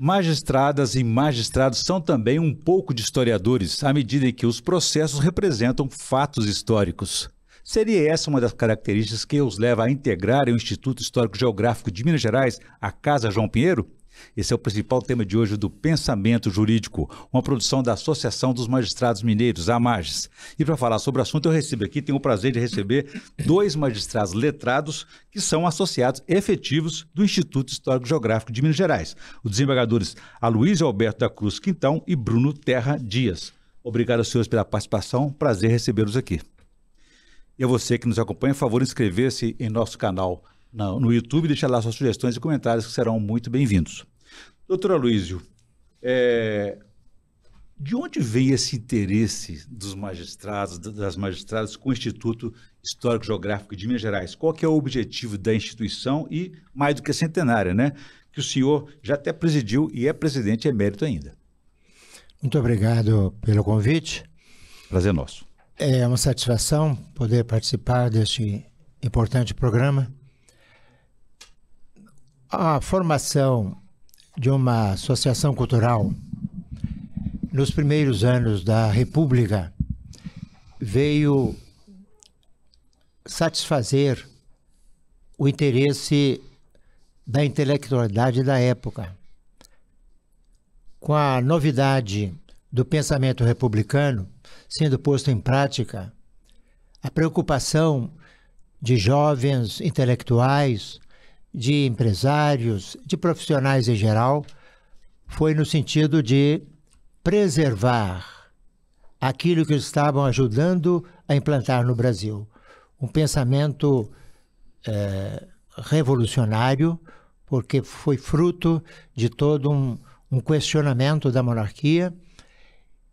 Magistradas e magistrados são também um pouco de historiadores, à medida em que os processos representam fatos históricos. Seria essa uma das características que os leva a integrarem o Instituto Histórico Geográfico de Minas Gerais, a Casa João Pinheiro? Esse é o principal tema de hoje do Pensamento Jurídico, uma produção da Associação dos Magistrados Mineiros, a AMAGES. E para falar sobre o assunto, eu recebo aqui, tenho o prazer de receber dois magistrados letrados que são associados efetivos do Instituto Histórico Geográfico de Minas Gerais, os desembargadores Aloysio Alberto da Cruz Quintão e Bruno Terra Dias. Obrigado aos senhores pela participação, prazer recebê-los aqui. E a você que nos acompanha, por favor, inscrever-se em nosso canal no YouTube e deixar lá suas sugestões e comentários que serão muito bem-vindos. Doutor Aloysio, de onde vem esse interesse dos magistrados, das magistradas com o Instituto Histórico Geográfico de Minas Gerais? Qual que é o objetivo da instituição e, mais do que centenária, né? Que o senhor já até presidiu e é presidente emérito ainda. Muito obrigado pelo convite. Prazer nosso. É uma satisfação poder participar deste importante programa. A formação de uma associação cultural nos primeiros anos da República veio satisfazer o interesse da intelectualidade da época. Com a novidade do pensamento republicano sendo posto em prática, a preocupação de jovens intelectuais, de empresários, de profissionais em geral, foi no sentido de preservar aquilo que eles estavam ajudando a implantar no Brasil. Um pensamento revolucionário, porque foi fruto de todo um questionamento da monarquia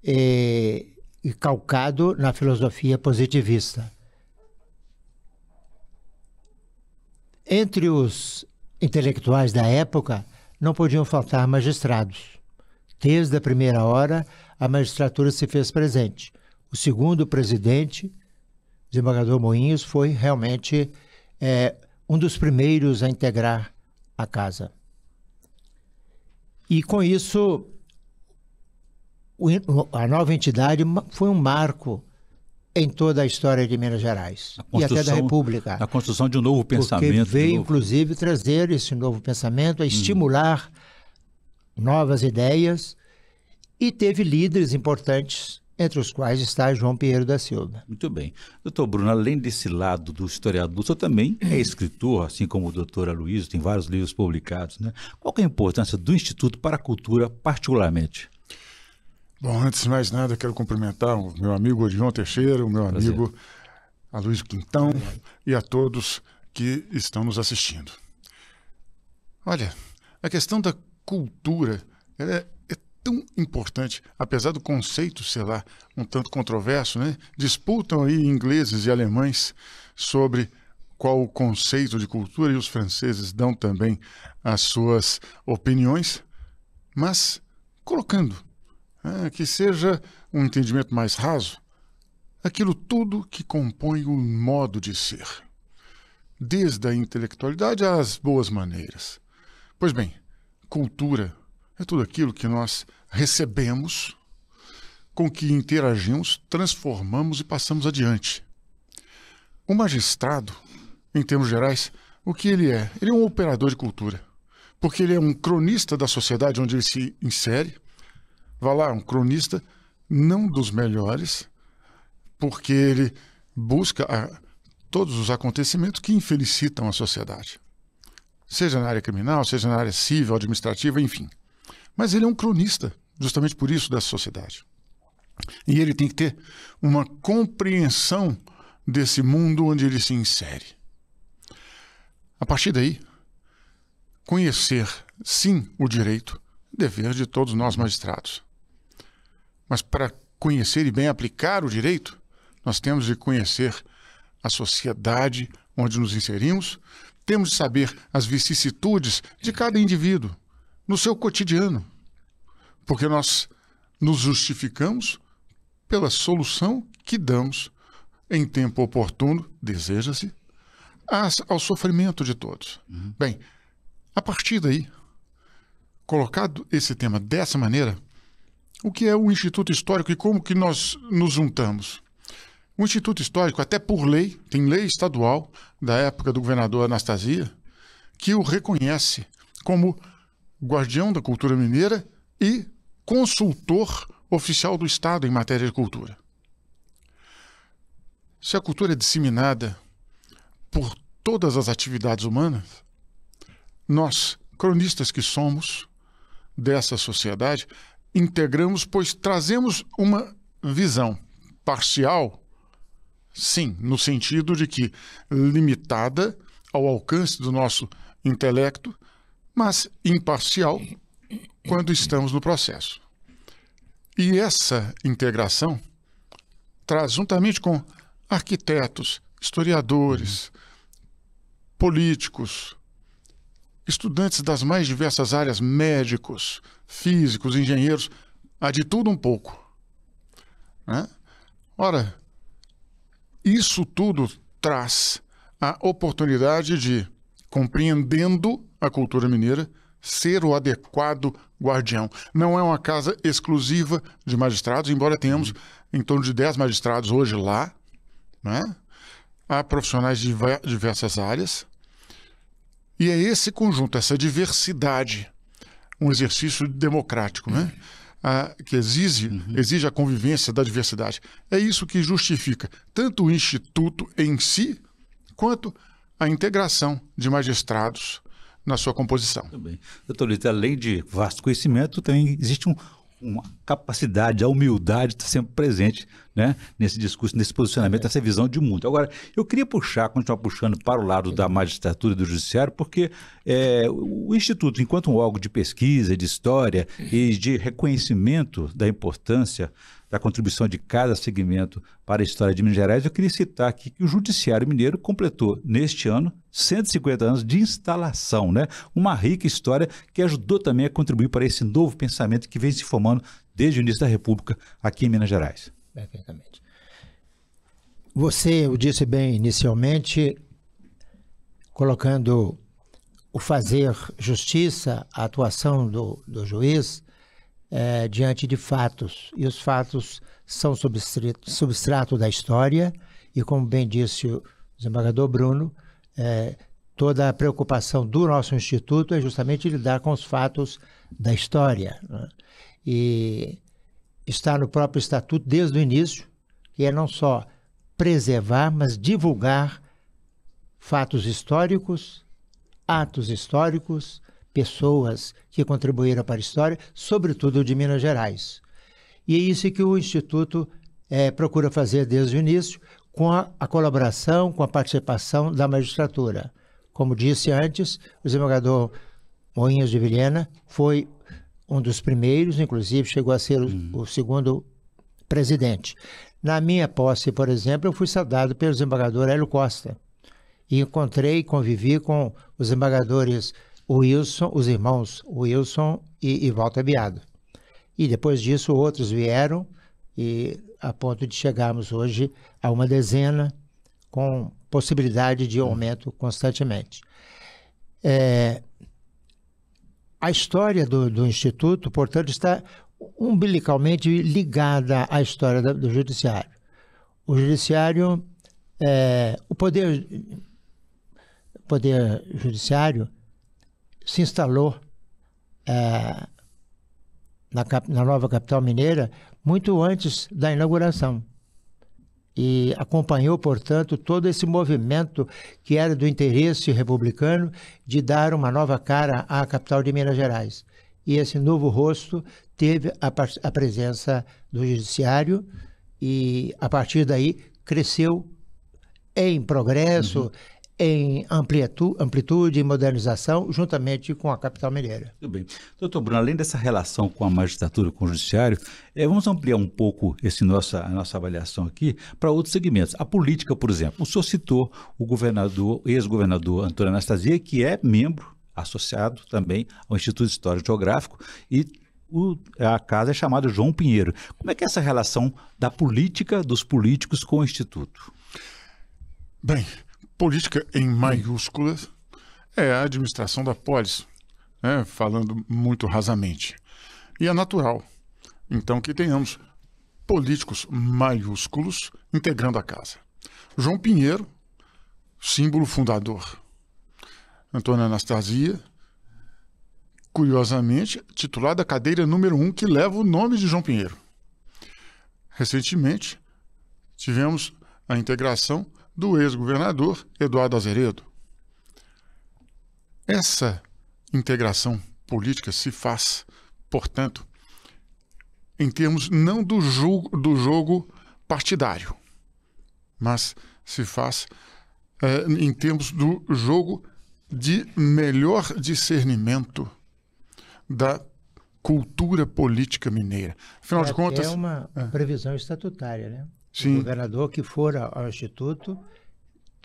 e calcado na filosofia positivista. Entre os intelectuais da época, não podiam faltar magistrados. Desde a primeira hora, a magistratura se fez presente. O segundo presidente, desembargador Moinhos, foi realmente um dos primeiros a integrar a casa. E com isso, a nova entidade foi um marco em toda a história de Minas Gerais e até da República. A construção de um novo pensamento. Porque veio, inclusive, trazer esse novo pensamento, a estimular novas ideias, e teve líderes importantes, entre os quais está João Pinheiro da Silva. Muito bem. Doutor Bruno, além desse lado do historiador, o senhor também é escritor, assim como o doutor Aloysio, tem vários livros publicados, né? Qual que é a importância do Instituto para a cultura, particularmente? Bom, antes de mais nada, quero cumprimentar o meu amigo Odion Teixeira, o meu amigo Aloysio Quintão e a todos que estão nos assistindo. Olha, a questão da cultura é tão importante, apesar do conceito, sei lá, um tanto controverso, né? Disputam aí ingleses e alemães sobre qual o conceito de cultura, e os franceses dão também as suas opiniões, mas colocando que seja um entendimento mais raso, aquilo tudo que compõe o modo de ser, desde a intelectualidade às boas maneiras. Pois bem, cultura é tudo aquilo que nós recebemos, com que interagimos, transformamos e passamos adiante. O magistrado, em termos gerais, o que ele é? Ele é um operador de cultura, porque ele é um cronista da sociedade onde ele se insere. Vá lá, um cronista não dos melhores, porque ele busca todos os acontecimentos que infelicitam a sociedade. Seja na área criminal, seja na área civil, administrativa, enfim. Mas ele é um cronista, justamente por isso, dessa sociedade. E ele tem que ter uma compreensão desse mundo onde ele se insere. A partir daí, conhecer, sim, o direito, dever de todos nós magistrados. Mas para conhecer e bem aplicar o direito, nós temos de conhecer a sociedade onde nos inserimos, temos de saber as vicissitudes de cada indivíduo no seu cotidiano, porque nós nos justificamos pela solução que damos em tempo oportuno, deseja-se, ao sofrimento de todos. Bem, a partir daí, colocado esse tema dessa maneira, o que é o Instituto Histórico e como que nós nos juntamos? O Instituto Histórico, até por lei, tem lei estadual da época do governador Anastasia, que o reconhece como guardião da cultura mineira e consultor oficial do Estado em matéria de cultura. Se a cultura é disseminada por todas as atividades humanas, nós, cronistas que somos dessa sociedade, integramos, pois trazemos uma visão parcial, sim, no sentido de que limitada ao alcance do nosso intelecto, mas imparcial quando estamos no processo. E essa integração traz, juntamente com arquitetos, historiadores, políticos, estudantes das mais diversas áreas, médicos, físicos, engenheiros, há de tudo um pouco, né? Ora, isso tudo traz a oportunidade de, compreendendo a cultura mineira, ser o adequado guardião. Não é uma casa exclusiva de magistrados, embora tenhamos em torno de 10 magistrados hoje lá, né? Há profissionais de diversas áreas. E é esse conjunto, essa diversidade, um exercício democrático, né? Que exige a convivência da diversidade. É isso que justifica tanto o Instituto em si, quanto a integração de magistrados na sua composição. Muito bem. Doutor Luiz, além de vasto conhecimento, também existe uma capacidade, a humildade está sempre presente, né, nesse discurso, nesse posicionamento, nessa visão de mundo. Agora, eu queria continuar puxando para o lado da magistratura e do judiciário, porque o Instituto, enquanto um órgão de pesquisa, de história e de reconhecimento da importância da contribuição de cada segmento para a história de Minas Gerais, eu queria citar aqui que o Judiciário Mineiro completou, neste ano, 150 anos de instalação, né? Uma rica história que ajudou também a contribuir para esse novo pensamento que vem se formando desde o início da República aqui em Minas Gerais. Perfeitamente. Você o disse bem inicialmente, colocando o fazer justiça, a atuação do juiz, diante de fatos, e os fatos são substrato da história, e como bem disse o desembargador Bruno, toda a preocupação do nosso Instituto é justamente lidar com os fatos da história, né? E está no próprio Estatuto desde o início, que é não só preservar, mas divulgar fatos históricos, atos históricos, pessoas que contribuíram para a história, sobretudo de Minas Gerais. E é isso que o Instituto procura fazer desde o início, com a colaboração, com a participação da magistratura. Como disse antes, o desembargador Moinhos de Vilhena foi um dos primeiros, inclusive chegou a ser o segundo presidente. Na minha posse, por exemplo, eu fui saudado pelo desembargador Hélio Costa e encontrei e convivi com os desembargadores Wilson, os irmãos Wilson e Walter Biado. E depois disso outros vieram, e a ponto de chegarmos hoje a uma dezena, com possibilidade de aumento constantemente. A história do Instituto, portanto, está umbilicalmente ligada à história do Judiciário. O Judiciário, o poder Judiciário se instalou na nova capital mineira muito antes da inauguração e acompanhou, portanto, todo esse movimento que era do interesse republicano de dar uma nova cara à capital de Minas Gerais. E esse novo rosto teve a presença do Judiciário e, a partir daí, cresceu em progresso, em amplitude e modernização, juntamente com a capital mineira. Muito bem. Doutor Bruno, além dessa relação com a magistratura, com o judiciário, vamos ampliar um pouco a nossa avaliação aqui para outros segmentos. A política, por exemplo. O senhor citou o ex-governador Antônio Anastasia, que é membro associado também ao Instituto Histórico e Geográfico, e a casa é chamada João Pinheiro. Como é que é essa relação da política, dos políticos com o Instituto? Bem, política em maiúsculas é a administração da polis, falando muito rasamente. E é natural, então, que tenhamos políticos maiúsculos integrando a casa. João Pinheiro, símbolo fundador. Antônia Anastasia, curiosamente, titular da cadeira número 1, que leva o nome de João Pinheiro. Recentemente, tivemos a integração do ex-governador Eduardo Azeredo. Essa integração política se faz, portanto, em termos não do jogo partidário, mas se faz em termos do jogo de melhor discernimento da cultura política mineira. Afinal de contas... É uma previsão estatutária, né? Sim. O governador que for ao Instituto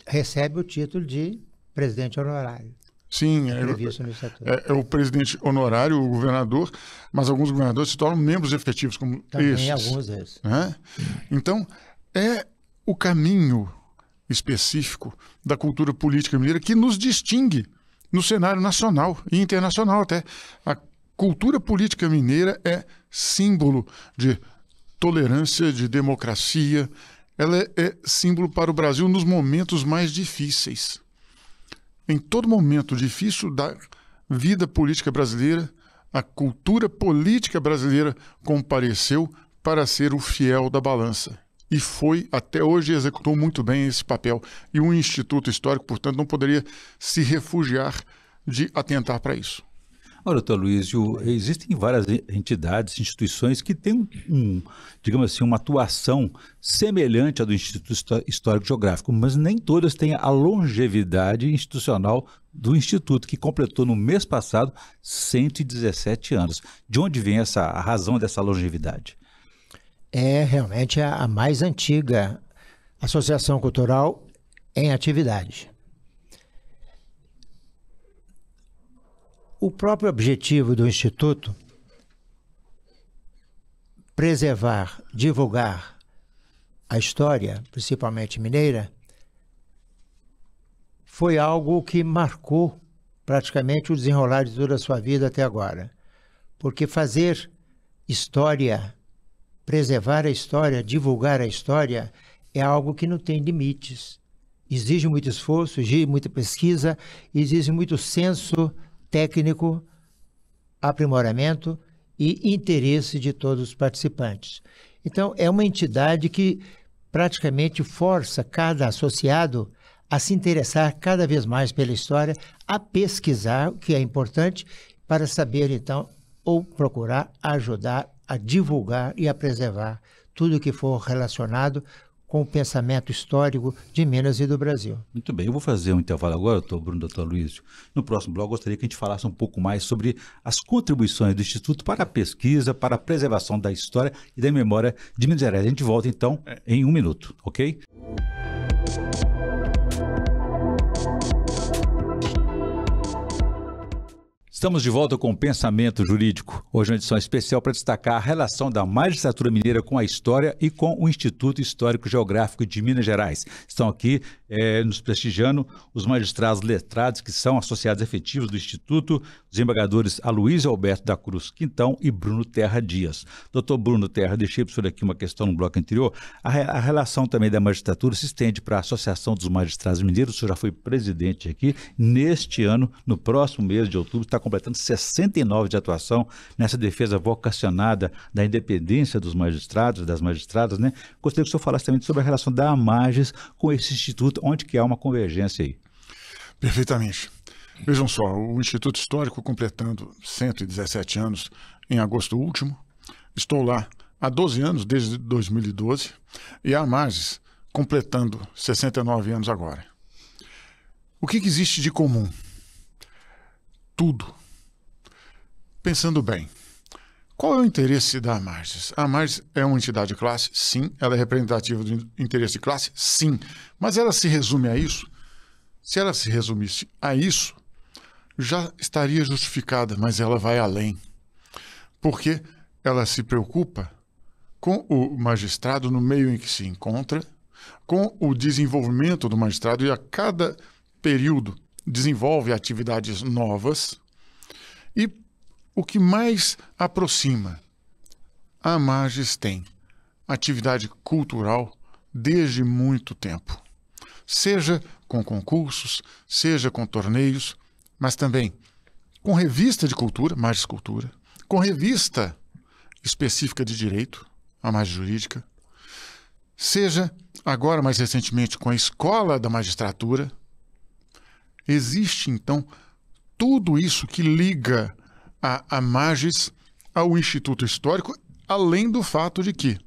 recebe o título de presidente honorário. Sim, previsto no estatuto. É o presidente honorário, o governador, mas alguns governadores se tornam membros efetivos, como também estes. Alguns desses. Né? Então, é o caminho específico da cultura política mineira que nos distingue no cenário nacional e internacional até. A cultura política mineira é símbolo de tolerância, de democracia. Ela é símbolo para o Brasil nos momentos mais difíceis. Em todo momento difícil da vida política brasileira, a cultura política brasileira compareceu para ser o fiel da balança. E foi, até hoje, executou muito bem esse papel. E o Instituto Histórico, portanto, não poderia se refugiar de atentar para isso. Olha, doutor Aloísio, existem várias entidades, instituições que têm digamos assim, uma atuação semelhante à do Instituto Histórico Geográfico, mas nem todas têm a longevidade institucional do Instituto, que completou no mês passado 117 anos. De onde vem a razão dessa longevidade? É realmente a mais antiga associação cultural em atividade. O próprio objetivo do Instituto, preservar, divulgar a história, principalmente mineira, foi algo que marcou praticamente o desenrolar de toda a sua vida até agora. Porque fazer história, preservar a história, divulgar a história, é algo que não tem limites. Exige muito esforço, exige muita pesquisa, exige muito senso técnico, aprimoramento e interesse de todos os participantes. Então, é uma entidade que praticamente força cada associado a se interessar cada vez mais pela história, a pesquisar, o que é importante, para saber, então, ou procurar ajudar a divulgar e a preservar tudo que for relacionado com o pensamento histórico de Minas e do Brasil. Muito bem, eu vou fazer um intervalo agora, doutor Aloísio. No próximo bloco, gostaria que a gente falasse um pouco mais sobre as contribuições do Instituto para a pesquisa, para a preservação da história e da memória de Minas Gerais. A gente volta, então, em 1 minuto, ok? Estamos de volta com o Pensamento Jurídico. Hoje uma edição especial para destacar a relação da magistratura mineira com a história e com o Instituto Histórico Geográfico de Minas Gerais. Estão aqui nos prestigiando os magistrados letrados, que são associados efetivos do Instituto, os desembargadores Aloísio Alberto da Cruz Quintão e Bruno Terra Dias. Doutor Bruno Terra, deixei para o senhor aqui uma questão no bloco anterior. A relação também da magistratura se estende para a Associação dos Magistrados Mineiros. O senhor já foi presidente aqui. Neste ano, no próximo mês de outubro, está completando 69 de atuação nessa defesa vocacionada da independência dos magistrados, das magistradas, né? Gostaria que o senhor falasse também sobre a relação da AMAGES com esse instituto, onde que há uma convergência aí. Perfeitamente. Vejam só, o Instituto Histórico completando 117 anos em agosto último. Estou lá há 12 anos, desde 2012, e a AMAGES completando 69 anos agora. O que existe de comum? Tudo. Pensando bem, qual é o interesse da AMAGES? A AMAGES é uma entidade de classe? Sim. Ela é representativa do interesse de classe? Sim. Mas ela se resume a isso? Se ela se resumisse a isso, já estaria justificada, mas ela vai além. Porque ela se preocupa com o magistrado no meio em que se encontra, com o desenvolvimento do magistrado, e a cada período desenvolve atividades novas E o que mais aproxima? A Magis tem atividade cultural desde muito tempo. Seja com concursos, seja com torneios, mas também com revista de cultura, Magis Cultura, com revista específica de direito, a Magis Jurídica, seja agora mais recentemente com a Escola da Magistratura. Existe então tudo isso que liga a Magis ao Instituto Histórico, além do fato de que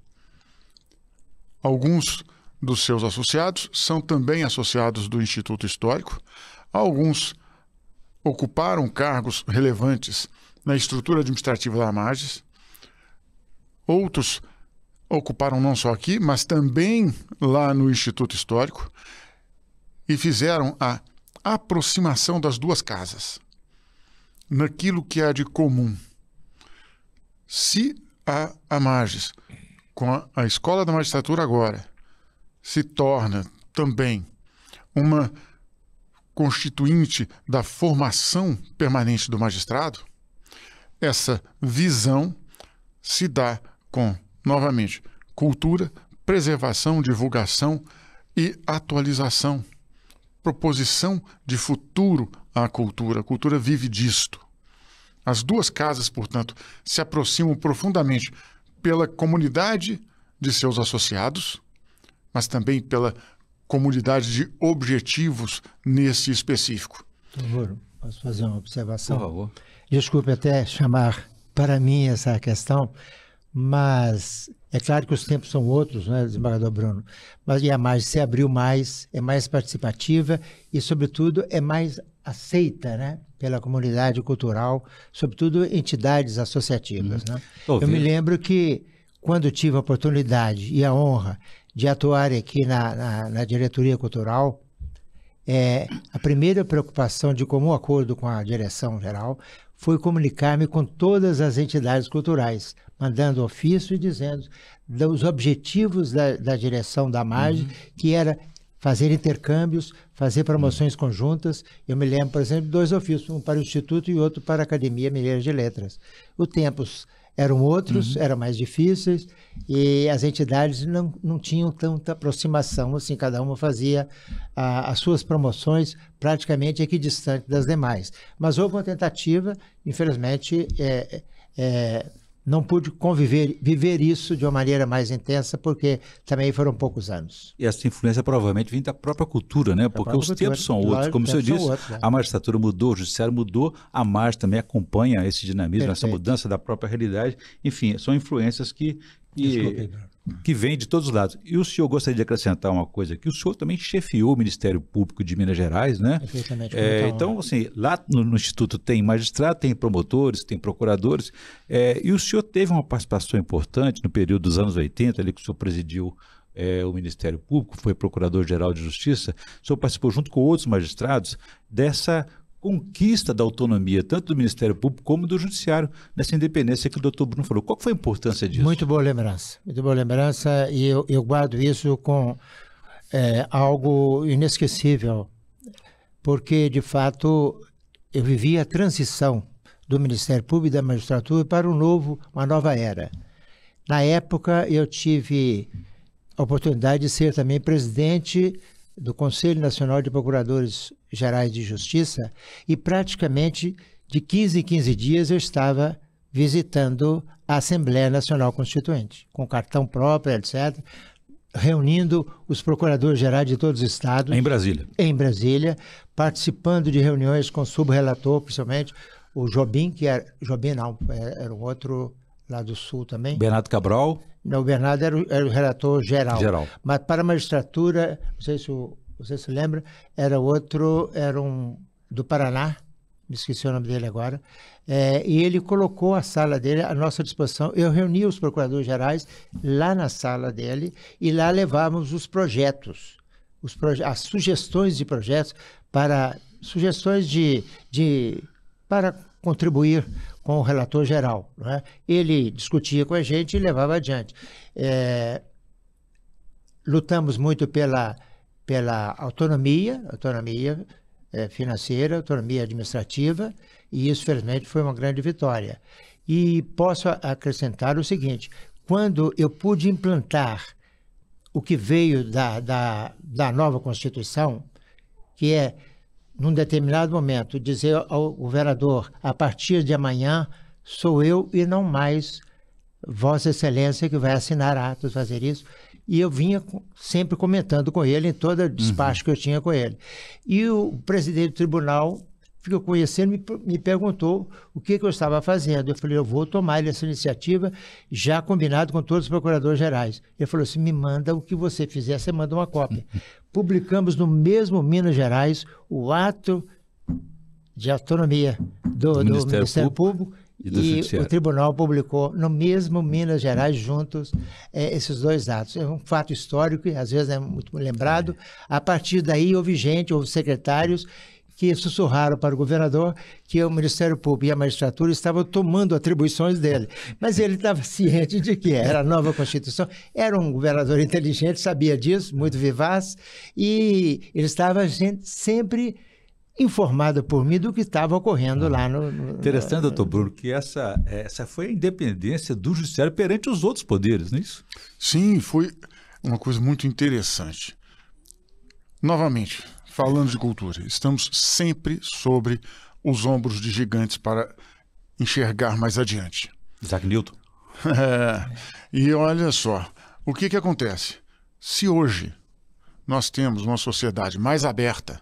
alguns dos seus associados são também associados do Instituto Histórico, alguns ocuparam cargos relevantes na estrutura administrativa da Magis, outros ocuparam não só aqui, mas também lá no Instituto Histórico, e fizeram a aproximação das duas casas naquilo que há de comum. Se a Magis, com a Escola da Magistratura agora, se torna também uma constituinte da formação permanente do magistrado, essa visão se dá com, novamente, cultura, preservação, divulgação e atualização, proposição de futuro à cultura. A cultura vive disto. As duas casas, portanto, se aproximam profundamente pela comunidade de seus associados, mas também pela comunidade de objetivos nesse específico. Doutor, posso fazer uma observação? Por favor. Desculpe até chamar para mim essa questão, mas é claro que os tempos são outros, né, desembargador Bruno? Mas a Magis se abriu mais, é mais participativa e, sobretudo, é mais aceita, né, pela comunidade cultural, sobretudo entidades associativas. Né? Eu me lembro que, quando tive a oportunidade e a honra de atuar aqui na diretoria cultural, a primeira preocupação, de comum acordo com a direção geral, foi comunicar-me com todas as entidades culturais, mandando ofício e dizendo dos objetivos da direção da Magis, que era fazer intercâmbios, fazer promoções conjuntas. Eu me lembro, por exemplo, de 2 ofícios, um para o Instituto e outro para a Academia Mineira de Letras. Os tempos eram outros, eram mais difíceis, e as entidades não tinham tanta aproximação, assim, cada uma fazia as suas promoções praticamente equidistante das demais. Mas houve uma tentativa, infelizmente, não pude viver isso de uma maneira mais intensa, porque também foram poucos anos. E essa influência provavelmente vem da própria cultura, né? Porque os tempos são outros. Como o senhor disse, a magistratura mudou, o judiciário mudou, a Magis também acompanha esse dinamismo, essa mudança da própria realidade. Enfim, são influências que vêm de todos os lados. E o senhor gostaria de acrescentar uma coisa aqui? O senhor também chefiou o Ministério Público de Minas Gerais, né? Perfeitamente. Então, assim, lá no Instituto tem magistrado, tem promotores, tem procuradores, e o senhor teve uma participação importante no período dos anos 80, ali que o senhor presidiu o Ministério Público, foi Procurador-Geral de Justiça. O senhor participou junto com outros magistrados dessa conquista da autonomia, tanto do Ministério Público como do Judiciário, nessa independência que o doutor Bruno falou. Qual foi a importância disso? Muito boa lembrança, e eu guardo isso com algo inesquecível, porque, de fato, eu vivi a transição do Ministério Público e da magistratura para uma nova era. Na época, eu tive a oportunidade de ser também presidente do Conselho Nacional de Procuradores Gerais de Justiça, e praticamente de 15 em 15 dias eu estava visitando a Assembleia Nacional Constituinte, com cartão próprio, etc., reunindo os procuradores gerais de todos os estados. Em Brasília. Em Brasília, participando de reuniões com o subrelator, principalmente o Jobim, era o outro lá do Sul também. Bernardo Cabral. Não, o Bernardo era o relator geral. Mas para a magistratura, não sei se você se lembra, era um do Paraná, me esqueci o nome dele agora, e ele colocou a sala dele à nossa disposição. Eu reuni os procuradores gerais lá na sala dele, e lá levávamos os projetos, as sugestões de projetos, para contribuir com o relator geral. Não é? Ele discutia com a gente e levava adiante. Lutamos muito pela autonomia, financeira, autonomia administrativa, e isso, felizmente, foi uma grande vitória. E posso acrescentar o seguinte, quando eu pude implantar o que veio da nova Constituição, que é, num determinado momento, dizer ao governador, a partir de amanhã, sou eu e não mais Vossa Excelência que vai assinar atos, fazer isso. E eu vinha sempre comentando com ele em todo o despacho que eu tinha com ele. E o presidente do tribunal ficou conhecendo, me perguntou o que eu estava fazendo. Eu falei, eu vou tomar essa iniciativa, já combinado com todos os procuradores gerais. Ele falou assim, me manda o que você fizer, você manda uma cópia. Publicamos no mesmo Minas Gerais o ato de autonomia do Ministério Público e o tribunal publicou no mesmo Minas Gerais juntos esses dois atos. É um fato histórico e às vezes é muito lembrado. A partir daí houve secretários que sussurraram para o governador que o Ministério Público e a magistratura estavam tomando atribuições dele. Mas ele estava ciente de que era a nova Constituição, era um governador inteligente, sabia disso, muito vivaz, e ele estava sempre informado por mim do que estava ocorrendo lá no... Interessante, doutor Bruno, que essa foi a independência do judiciário perante os outros poderes, não é isso? Sim, foi uma coisa muito interessante. Novamente, falando de cultura, estamos sempre sobre os ombros de gigantes para enxergar mais adiante. Isaac Newton. E olha só, o que acontece? Se hoje nós temos uma sociedade mais aberta,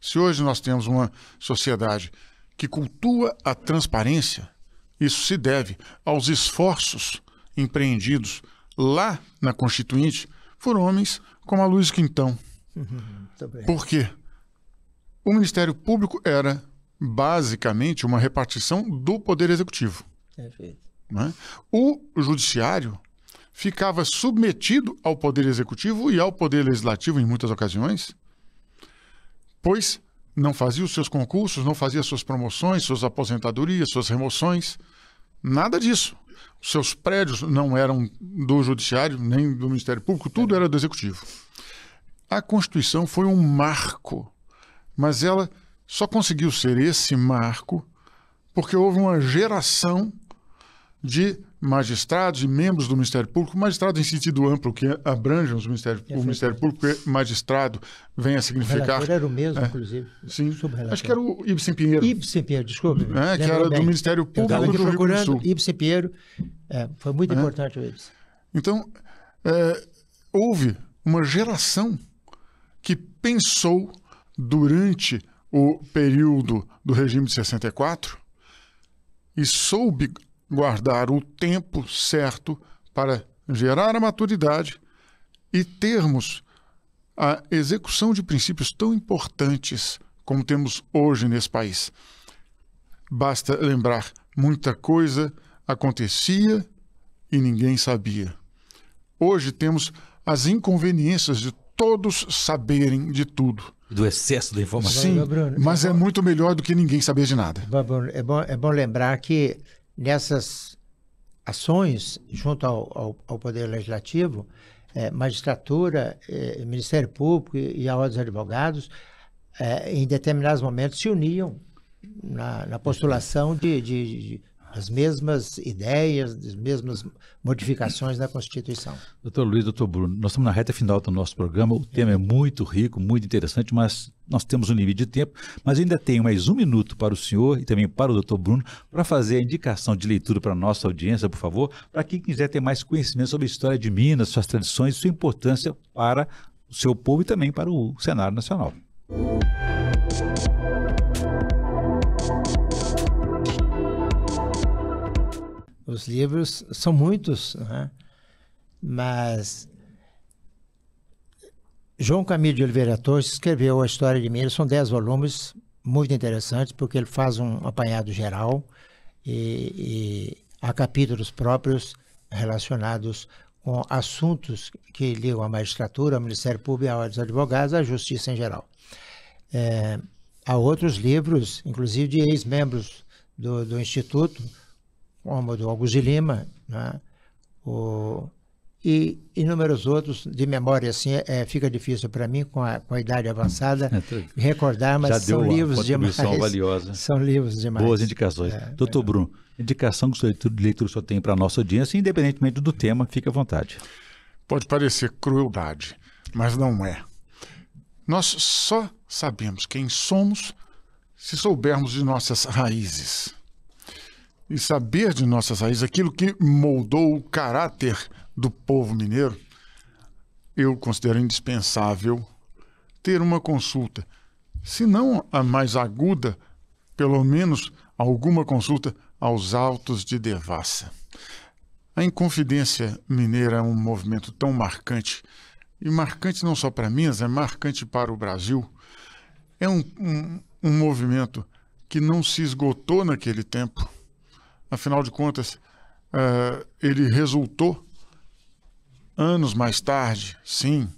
se hoje nós temos uma sociedade que cultua a transparência, isso se deve aos esforços empreendidos lá na Constituinte por homens como a Luiz Quintão. Por quê? O Ministério Público era basicamente uma repartição do Poder Executivo. Perfeito. Né? O Judiciário ficava submetido ao Poder Executivo e ao Poder Legislativo em muitas ocasiões, pois não fazia os seus concursos, não fazia suas promoções, suas aposentadorias, suas remoções, nada disso. Os seus prédios não eram do Judiciário, nem do Ministério Público, tudo era do Executivo. A Constituição foi um marco, mas ela só conseguiu ser esse marco porque houve uma geração de magistrados e membros do Ministério Público, magistrados em sentido amplo, que abrangem o Ministério Público, porque magistrado vem a significar... O relator era o mesmo, inclusive. Sim, acho que era o Ibsen Pinheiro. Ibsen Pinheiro, desculpe. Que era do Ministério Público do Rio Grande do Sul. Ibsen Pinheiro, foi muito importante o Ibsen. Então, houve uma geração que pensou durante o período do regime de 64 e soube guardar o tempo certo para gerar a maturidade e termos a execução de princípios tão importantes como temos hoje nesse país. Basta lembrar, muita coisa acontecia e ninguém sabia. Hoje temos as inconveniências de todos saberem de tudo. Do excesso da informação. Sim, mas é muito melhor do que ninguém saber de nada. É bom lembrar que nessas ações junto ao Poder Legislativo, magistratura, Ministério Público e a Ordem dos Advogados, em determinados momentos se uniam na postulação das mesmas ideias, das mesmas modificações da Constituição. Doutor Luiz, doutor Bruno, nós estamos na reta final do nosso programa, o tema é muito rico, muito interessante, mas nós temos um limite de tempo, mas ainda tenho mais 1 minuto para o senhor e também para o doutor Bruno, para fazer a indicação de leitura para a nossa audiência, por favor, para quem quiser ter mais conhecimento sobre a história de Minas, suas tradições e sua importância para o seu povo e também para o cenário nacional. Os livros são muitos, né? Mas João Camilo de Oliveira Torres escreveu a História de Minas, são 10 volumes, muito interessantes, porque ele faz um apanhado geral e há capítulos próprios relacionados com assuntos que ligam à magistratura, ao Ministério Público, à Ordem dos Advogados, à Justiça em geral. Há outros livros, inclusive de ex-membros do Instituto, como o do Augusto de Lima, né? e inúmeros outros, de memória assim, fica difícil para mim, com a idade avançada, recordar, mas já são livros demais. Valiosa. São livros demais. Boas indicações. Doutor Bruno, indicação de leitura o senhor tem para a nossa audiência, independentemente do tema, fique à vontade. Pode parecer crueldade, mas não é. Nós só sabemos quem somos se soubermos de nossas raízes. E saber de nossas raízes, aquilo que moldou o caráter do povo mineiro, eu considero indispensável ter uma consulta, se não a mais aguda, pelo menos alguma consulta aos Autos de Devassa. A Inconfidência Mineira é um movimento tão marcante, e marcante não só para Minas, é marcante para o Brasil. É um movimento que não se esgotou naquele tempo. Afinal de contas, ele resultou anos mais tarde, sim,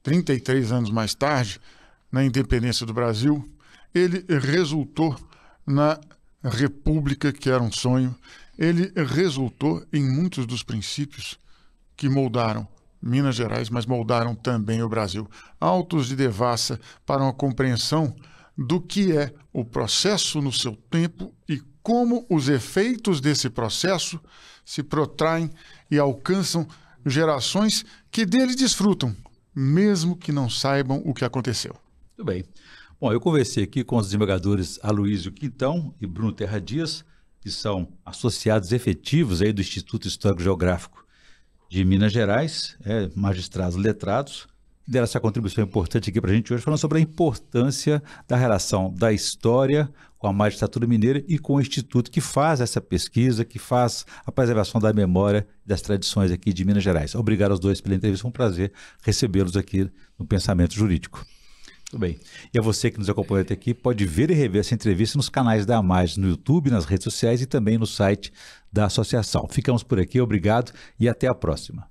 33 anos mais tarde, na independência do Brasil, ele resultou na República, que era um sonho, ele resultou em muitos dos princípios que moldaram Minas Gerais, mas moldaram também o Brasil. Autos de Devassa para uma compreensão do que é o processo no seu tempo e como os efeitos desse processo se protraem e alcançam gerações que dele desfrutam, mesmo que não saibam o que aconteceu. Muito bem. Bom, eu conversei aqui com os desembargadores Aloísio Quintão e Bruno Terra Dias, que são associados efetivos aí do Instituto Histórico Geográfico de Minas Gerais, magistrados letrados, que deram essa contribuição importante aqui para a gente hoje, falando sobre a importância da relação da história com a magistratura mineira e com o Instituto que faz essa pesquisa, que faz a preservação da memória e das tradições aqui de Minas Gerais. Obrigado aos dois pela entrevista, foi um prazer recebê-los aqui no Pensamento Jurídico. Muito bem. E a você que nos acompanha até aqui, pode ver e rever essa entrevista nos canais da AMAGES, no YouTube, nas redes sociais e também no site da associação. Ficamos por aqui, obrigado e até a próxima.